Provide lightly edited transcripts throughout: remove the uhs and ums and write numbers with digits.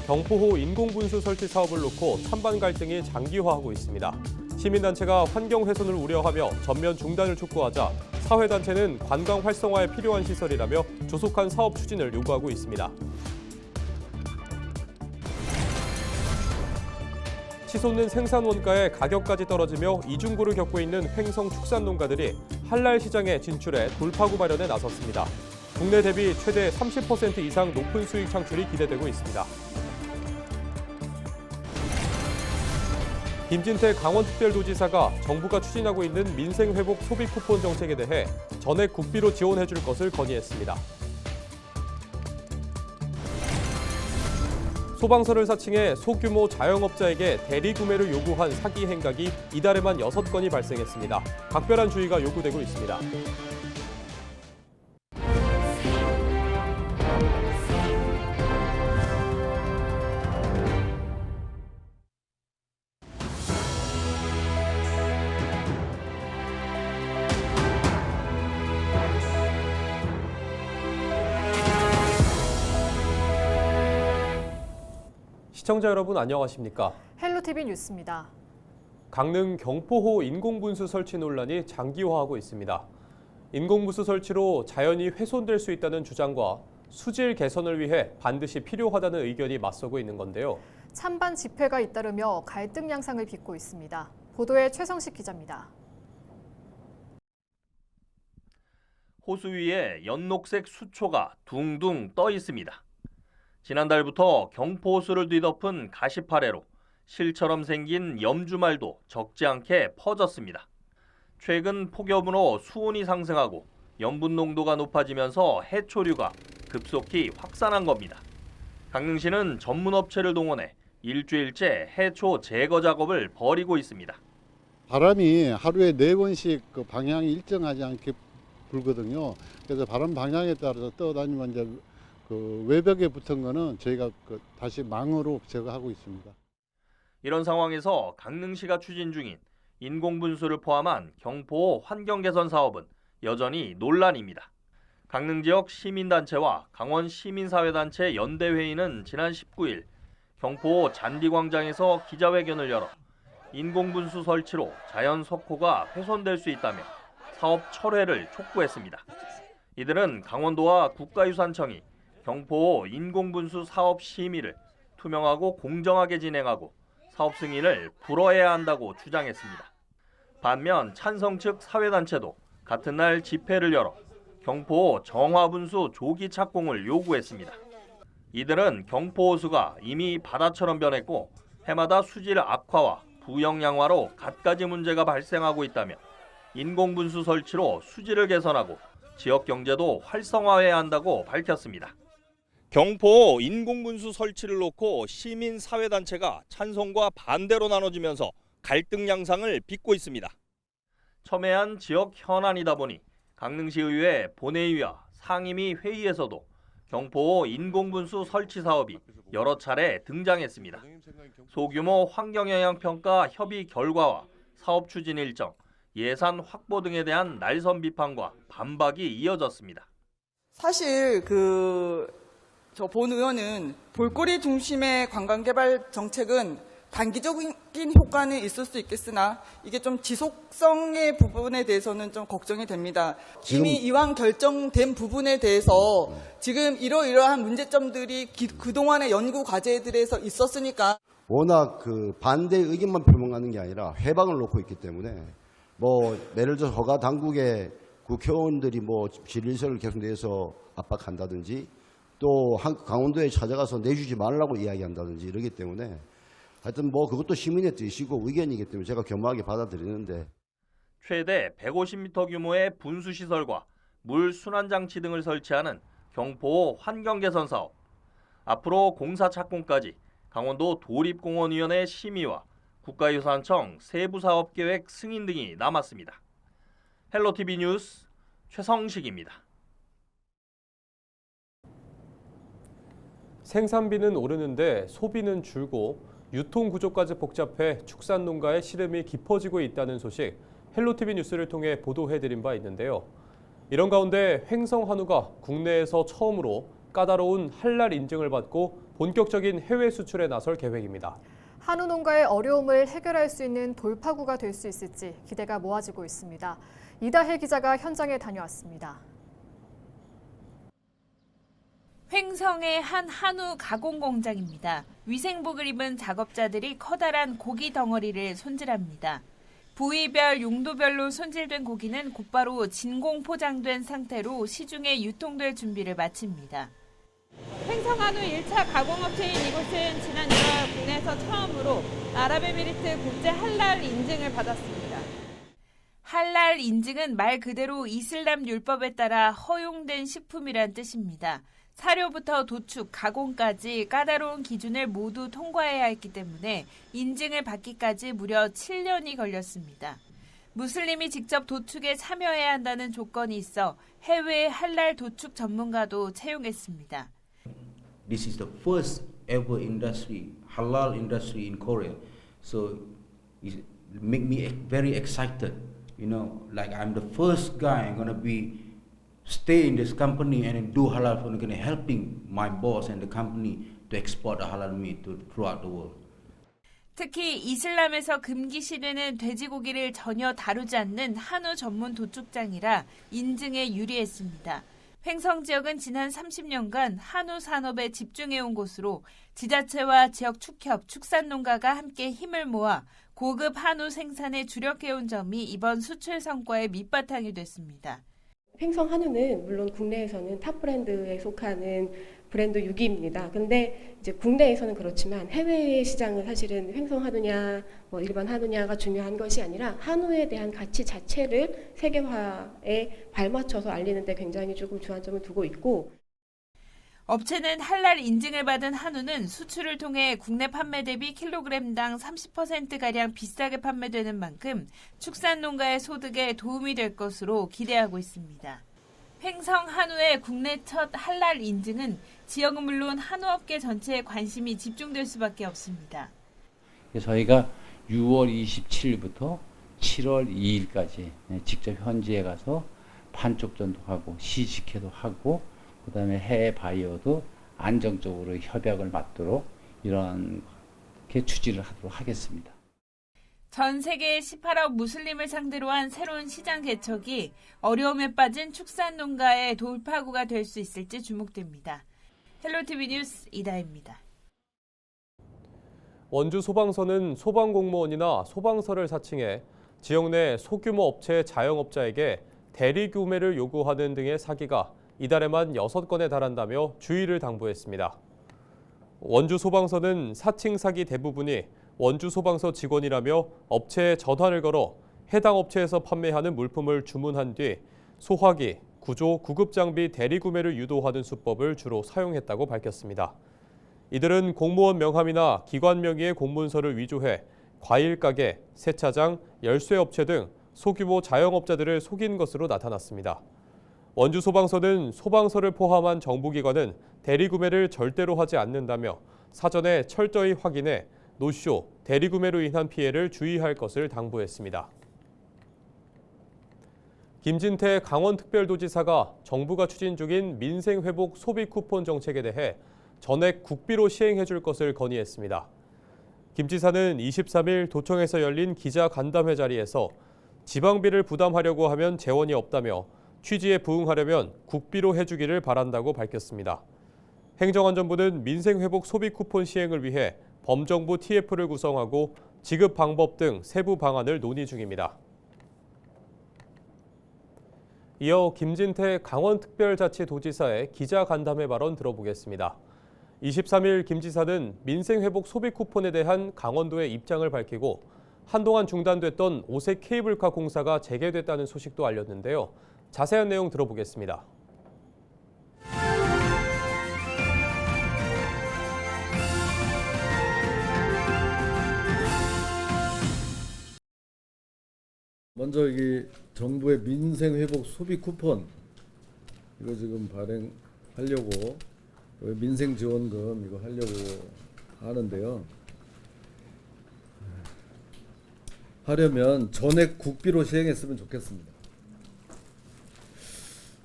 경포호 인공분수 설치 사업을 놓고 찬반 갈등이 장기화하고 있습니다. 시민단체가 환경 훼손을 우려하며 전면 중단을 촉구하자 사회단체는 관광 활성화에 필요한 시설이라며 조속한 사업 추진을 요구하고 있습니다. 치솟는 생산 원가에 가격까지 떨어지며 이중고를 겪고 있는 횡성 축산 농가들이 한랄 시장에 진출해 돌파구 마련에 나섰습니다. 국내 대비 최대 30% 이상 높은 수익 창출이 기대되고 있습니다. 김진태 강원특별도지사가 정부가 추진하고 있는 민생회복 소비 쿠폰 정책에 대해 전액 국비로 지원해 줄 것을 건의했습니다. 소방서를 사칭해 소규모 자영업자에게 대리구매를 요구한 사기 행각이 이달에만 6건이 발생했습니다. 각별한 주의가 요구되고 있습니다. 시청자 여러분 안녕하십니까? 헬로티비 뉴스입니다. 강릉 경포호 인공분수 설치 논란이 장기화하고 있습니다. 인공분수 설치로 자연이 훼손될 수 있다는 주장과 수질 개선을 위해 반드시 필요하다는 의견이 맞서고 있는 건데요. 찬반 집회가 잇따르며 갈등 양상을 빚고 있습니다. 보도에 최성식 기자입니다. 호수 위에 연녹색 수초가 둥둥 떠 있습니다. 지난달부터 경포호수를 뒤덮은 가시파래로 실처럼 생긴 염주말도 적지 않게 퍼졌습니다. 최근 폭염으로 수온이 상승하고 염분 농도가 높아지면서 해초류가 급속히 확산한 겁니다. 강릉시는 전문 업체를 동원해 일주일째 해초 제거 작업을 벌이고 있습니다. 바람이 하루에 4번씩 그 방향이 일정하지 않게 불거든요. 그래서 바람 방향에 따라서 떠다니면 이제 그 외벽에 붙은 거는 저희가 다시 망으로 제거하고 있습니다. 이런 상황에서 강릉시가 추진 중인 인공분수를 포함한 경포호 환경 개선 사업은 여전히 논란입니다. 강릉 지역 시민단체와 강원 시민사회단체 연대회의는 지난 19일 경포호 잔디광장에서 기자회견을 열어 인공분수 설치로 자연 석호가 훼손될 수 있다며 사업 철회를 촉구했습니다. 이들은 강원도와 국가유산청이 경포호 인공분수 사업 심의를 투명하고 공정하게 진행하고 사업 승인을 불허해야 한다고 주장했습니다. 반면 찬성 측 사회단체도 같은 날 집회를 열어 경포호 정화분수 조기 착공을 요구했습니다. 이들은 경포호수가 이미 바다처럼 변했고 해마다 수질 악화와 부영양화로 갖가지 문제가 발생하고 있다며 인공분수 설치로 수질을 개선하고 지역 경제도 활성화해야 한다고 밝혔습니다. 경포 인공분수 설치를 놓고 시민사회단체가 찬성과 반대로 나눠지면서 갈등 양상을 빚고 있습니다. 첨예한 지역 현안이다 보니 강릉시의회 본회의와 상임위 회의에서도 경포 인공분수 설치 사업이 여러 차례 등장했습니다. 소규모 환경영향평가 협의 결과와 사업 추진 일정, 예산 확보 등에 대한 날선 비판과 반박이 이어졌습니다. 사실 저 본 의원은 볼거리 중심의 관광개발 정책은 단기적인 효과는 있을 수 있겠으나 이게 좀 지속성의 부분에 대해서는 좀 걱정이 됩니다. 이미 이왕 결정된 부분에 대해서 지금 이러이러한 문제점들이 그동안의 연구 과제들에서 있었으니까 워낙 반대 의견만 표명하는 게 아니라 회방을 놓고 있기 때문에 예를 들어 허가 당국에 국회의원들이 질의서를 계속 내서 압박한다든지 또 강원도에 찾아가서 내주지 말라고 이야기한다든지 이러기 때문에 하여튼 그것도 시민의 뜻이고 의견이기 때문에 제가 겸허하게 받아들이는데 최대 150m 규모의 분수시설과 물 순환장치 등을 설치하는 경포호 환경개선 사업. 앞으로 공사 착공까지 강원도 도립공원위원회 심의와 국가유산청 세부사업계획 승인 등이 남았습니다. 헬로티비 뉴스 최성식입니다. 생산비는 오르는데 소비는 줄고 유통 구조까지 복잡해 축산농가의 시름이 깊어지고 있다는 소식 헬로티비 뉴스를 통해 보도해드린 바 있는데요. 이런 가운데 횡성 한우가 국내에서 처음으로 까다로운 할랄 인증을 받고 본격적인 해외 수출에 나설 계획입니다. 한우 농가의 어려움을 해결할 수 있는 돌파구가 될 수 있을지 기대가 모아지고 있습니다. 이다혜 기자가 현장에 다녀왔습니다. 횡성의 한 한우 가공 공장입니다. 위생복을 입은 작업자들이 커다란 고기 덩어리를 손질합니다. 부위별, 용도별로 손질된 고기는 곧바로 진공 포장된 상태로 시중에 유통될 준비를 마칩니다. 횡성 한우 1차 가공업체인 이곳은 지난 1월 국내에서 처음으로 아랍에미리트 국제 할랄 인증을 받았습니다. 할랄 인증은 말 그대로 이슬람 율법에 따라 허용된 식품이란 뜻입니다. 사료부터 도축, 가공까지 까다로운 기준을 모두 통과해야 했기 때문에 인증을 받기까지 무려 7년이 걸렸습니다. 무슬림이 직접 도축에 참여해야 한다는 조건이 있어 해외 할랄 도축 전문가도 채용했습니다. This is the first ever industry, halal industry in Korea. So it make me very excited. You know, like I'm the first guy gonna be stay in this company and do halal for helping my boss and the company to export the halal meat throughout the world. 특히 이슬람에서 금기시되는 돼지고기를 전혀 다루지 않는 한우 전문 도축장이라 인증에 유리했습니다. 횡성 지역은 지난 30년간 한우 산업에 집중해온 곳으로 지자체와 지역 축협, 축산농가가 함께 힘을 모아 고급 한우 생산에 주력해온 점이 이번 수출 성과의 밑바탕이 됐습니다. 횡성 한우는 물론 국내에서는 탑 브랜드에 속하는 브랜드 6위입니다. 근데 이제 국내에서는 그렇지만 해외 시장은 사실은 횡성 한우냐, 일반 한우냐가 중요한 것이 아니라 한우에 대한 가치 자체를 세계화에 발맞춰서 알리는 데 굉장히 조금 주안점을 두고 있고. 업체는 할랄 인증을 받은 한우는 수출을 통해 국내 판매 대비 킬로그램당 30%가량 비싸게 판매되는 만큼 축산농가의 소득에 도움이 될 것으로 기대하고 있습니다. 횡성 한우의 국내 첫 할랄 인증은 지역은 물론 한우업계 전체에 관심이 집중될 수밖에 없습니다. 저희가 6월 27일부터 7월 2일까지 직접 현지에 가서 판촉전도 하고 시식회도 하고 그다음에 해외 바이어도 안정적으로 협약을 맞도록 이렇게 추진을 하도록 하겠습니다. 전 세계 18억 무슬림을 상대로 한 새로운 시장 개척이 어려움에 빠진 축산농가의 돌파구가 될 수 있을지 주목됩니다. 헬로티비 뉴스 이다혜입니다. 원주 소방서는 소방공무원이나 소방서를 사칭해 지역 내 소규모 업체 자영업자에게 대리 구매를 요구하는 등의 사기가 이달에만 6건에 달한다며 주의를 당부했습니다. 원주 소방서는 사칭 사기 대부분이 원주 소방서 직원이라며 업체에 전화를 걸어 해당 업체에서 판매하는 물품을 주문한 뒤 소화기, 구조, 구급 장비 대리 구매를 유도하는 수법을 주로 사용했다고 밝혔습니다. 이들은 공무원 명함이나 기관 명의의 공문서를 위조해 과일 가게, 세차장, 열쇠 업체 등 소규모 자영업자들을 속인 것으로 나타났습니다. 원주 소방서는 소방서를 포함한 정부기관은 대리 구매를 절대로 하지 않는다며 사전에 철저히 확인해 노쇼, 대리 구매로 인한 피해를 주의할 것을 당부했습니다. 김진태 강원특별도지사가 정부가 추진 중인 민생회복 소비 쿠폰 정책에 대해 전액 국비로 시행해 줄 것을 건의했습니다. 김 지사는 23일 도청에서 열린 기자 간담회 자리에서 지방비를 부담하려고 하면 재원이 없다며 취지에 부응하려면 국비로 해주기를 바란다고 밝혔습니다. 행정안전부는 민생회복 소비 쿠폰 시행을 위해 범정부 TF를 구성하고 지급 방법 등 세부 방안을 논의 중입니다. 이어 김진태 강원특별자치도지사의 기자 간담회 발언 들어보겠습니다. 23일 김 지사는 민생회복 소비 쿠폰에 대한 강원도의 입장을 밝히고 한동안 중단됐던 오색 케이블카 공사가 재개됐다는 소식도 알렸는데요. 자세한 내용 들어보겠습니다. 먼저 이 정부의 민생회복 소비 쿠폰 이거 지금 발행하려고 민생지원금 이거 하려고 하는데요. 하려면 전액 국비로 시행했으면 좋겠습니다.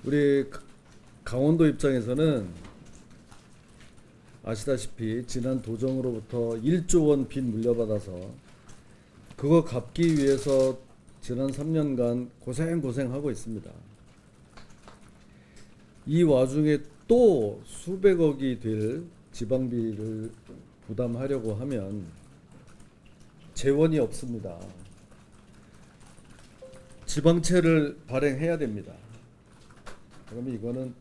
우리 강원도 입장에서는 아시다시피 지난 도정으로부터 1조 원 빚 물려받아서 그거 갚기 위해서 지난 3년간 고생하고 있습니다. 이 와중에 또 수백억이 될 지방비를 부담하려고 하면 재원이 없습니다. 지방채를 발행해야 됩니다. 그러면 이거는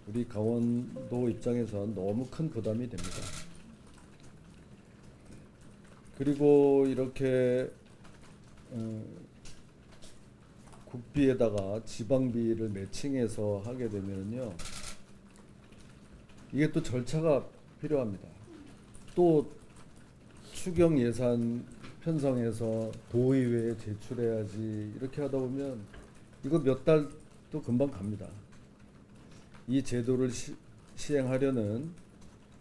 우리 강원도 입장에서 너무 큰 부담이 됩니다. 그리고 이렇게 국비에다가 지방비를 매칭해서 하게 되면요, 이게 또 절차가 필요합니다. 또 추경 예산 편성해서 도의회에 제출해야지, 이렇게 하다 보면 이거 몇 달도 금방 갑니다. 이 제도를 시행하려는,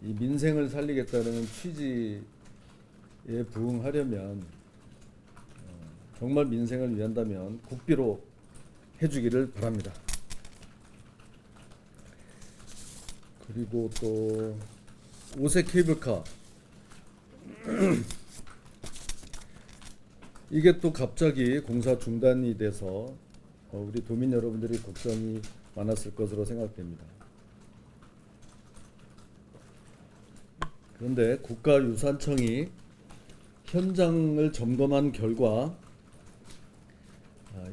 이 민생을 살리겠다는 취지에 부응하려면 정말 민생을 위한다면 국비로 해주기를 바랍니다. 그리고 또 오색 케이블카 이게 또 갑자기 공사 중단이 돼서 우리 도민 여러분들이 걱정이 많았을 것으로 생각됩니다. 그런데 국가유산청이 현장을 점검한 결과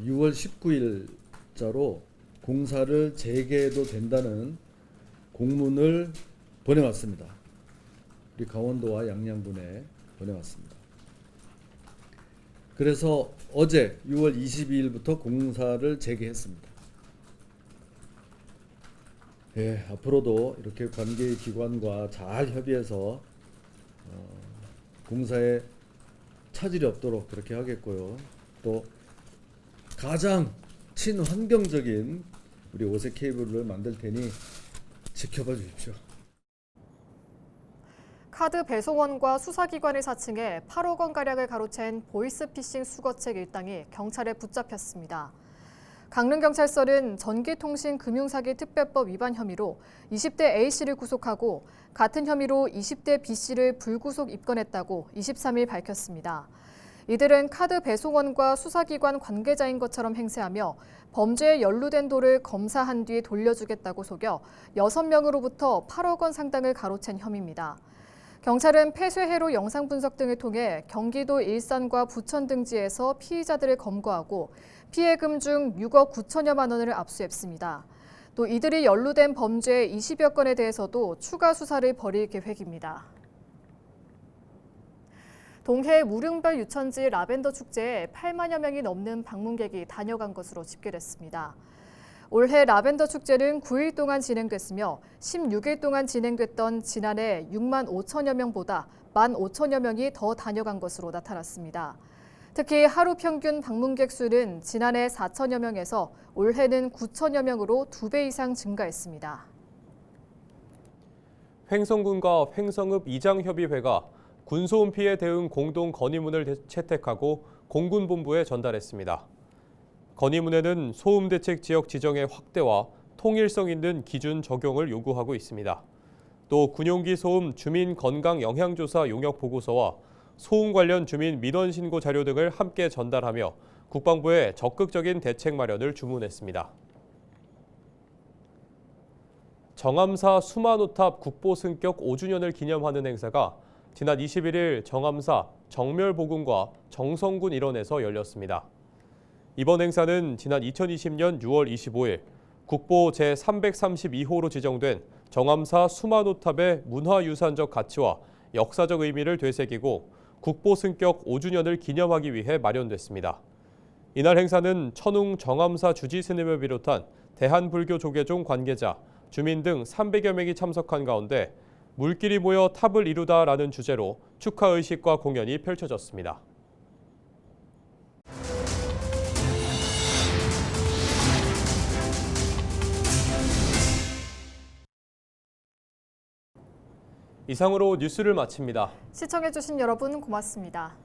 6월 19일자로 공사를 재개해도 된다는 공문을 보내왔습니다. 우리 강원도와 양양군에 보내왔습니다. 그래서 어제 6월 22일부터 공사를 재개했습니다. 예, 앞으로도 이렇게 관계 기관과 잘 협의해서 공사에 차질이 없도록 그렇게 하겠고요. 또 가장 친환경적인 우리 오색 케이블을 만들 테니 지켜봐 주십시오. 카드 배송원과 수사기관을 사칭해 8억 원가량을 가로챈 보이스피싱 수거책 일당이 경찰에 붙잡혔습니다. 강릉경찰서는 전기통신금융사기 특별법 위반 혐의로 20대 A씨를 구속하고 같은 혐의로 20대 B씨를 불구속 입건했다고 23일 밝혔습니다. 이들은 카드 배송원과 수사기관 관계자인 것처럼 행세하며 범죄에 연루된 도를 검사한 뒤 돌려주겠다고 속여 6명으로부터 8억 원 상당을 가로챈 혐의입니다. 경찰은 폐쇄회로 영상 분석 등을 통해 경기도 일산과 부천 등지에서 피의자들을 검거하고 피해금 중 6억 9천여만 원을 압수했습니다. 또 이들이 연루된 범죄 20여 건에 대해서도 추가 수사를 벌일 계획입니다. 동해 무릉별 유천지 라벤더 축제에 8만여 명이 넘는 방문객이 다녀간 것으로 집계됐습니다. 올해 라벤더 축제는 9일 동안 진행됐으며 16일 동안 진행됐던 지난해 6만 5천여 명보다 1만 5천여 명이 더 다녀간 것으로 나타났습니다. 특히 하루 평균 방문객 수는 지난해 4천여 명에서 올해는 9천여 명으로 2배 이상 증가했습니다. 횡성군과 횡성읍 이장협의회가 군소음 피해 대응 공동 건의문을 채택하고 공군본부에 전달했습니다. 건의문에는 소음 대책 지역 지정의 확대와 통일성 있는 기준 적용을 요구하고 있습니다. 또 군용기 소음 주민 건강 영향조사 용역 보고서와 소음 관련 주민 민원 신고 자료 등을 함께 전달하며 국방부에 적극적인 대책 마련을 주문했습니다. 정암사 수만호탑 국보 승격 5주년을 기념하는 행사가 지난 21일 정암사 정멸보궁과 정성군 일원에서 열렸습니다. 이번 행사는 지난 2020년 6월 25일 국보 제332호로 지정된 정암사 수만호탑의 문화유산적 가치와 역사적 의미를 되새기고 국보 승격 5주년을 기념하기 위해 마련됐습니다. 이날 행사는 천웅 정암사 주지 스님을 비롯한 대한불교 조계종 관계자, 주민 등 300여 명이 참석한 가운데 물길이 모여 탑을 이루다라는 주제로 축하의식과 공연이 펼쳐졌습니다. 이상으로 뉴스를 마칩니다. 시청해주신 여러분 고맙습니다.